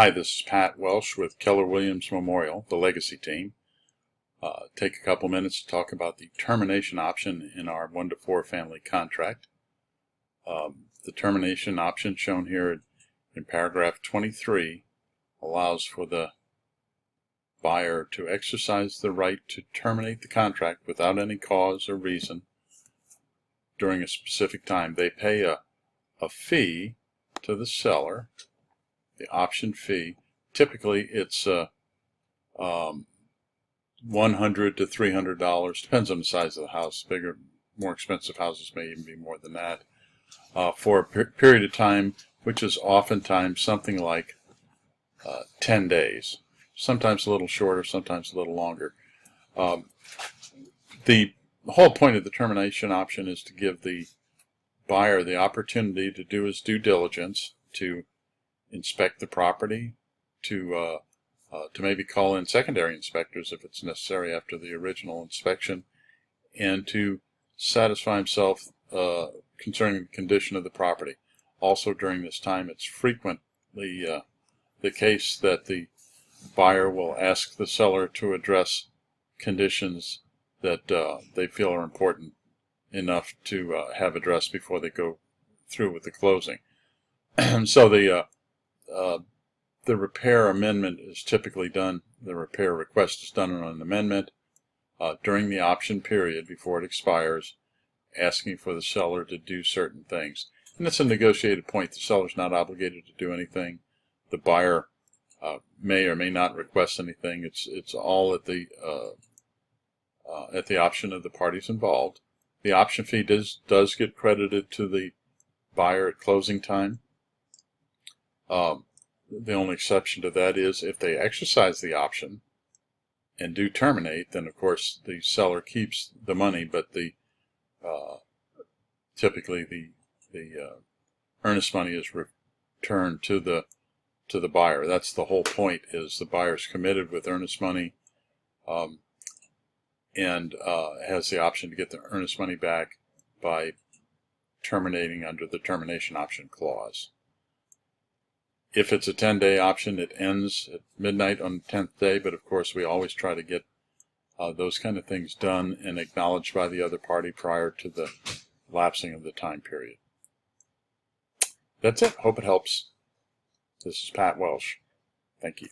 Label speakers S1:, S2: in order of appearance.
S1: Hi, this is Pat Welsh with Keller Williams Memorial, the Legacy team. Take a couple minutes to talk about the termination option in our 1 to 4 family contract. The termination option shown here in paragraph 23 allows for the buyer to exercise the right to terminate the contract without any cause or reason during a specific time. They pay a fee to the seller, the option fee. Typically it's $100 to $300, depends on the size of the house. Bigger, more expensive houses may even be more than that, for a period of time, which is oftentimes something like 10 days, sometimes a little shorter, sometimes a little longer. The whole point of the termination option is to give the buyer the opportunity to do his due diligence, to inspect the property, to maybe call in secondary inspectors if it's necessary after the original inspection, and to satisfy himself concerning the condition of the property. Also during this time, it's frequently the case that the buyer will ask the seller to address conditions that they feel are important enough to have addressed before they go through with the closing. So the repair amendment is typically done, the repair request is done on an amendment during the option period before it expires, asking for the seller to do certain things. And it's a negotiated point. The seller's not obligated to do anything. The buyer may or may not request anything. It's all at the option of the parties involved. The option fee does get credited to the buyer at closing time. The only exception to that is if they exercise the option and do terminate, then of course the seller keeps the money, but the typically the earnest money is returned to the buyer. That's the whole point, is the buyer's committed with earnest money and has the option to get the earnest money back by terminating under the termination option clause. If it's a 10-day option, it ends at midnight on the 10th day, but of course we always try to get those kind of things done and acknowledged by the other party prior to the lapsing of the time period. That's it. Hope it helps. This is Pat Welsh. Thank you.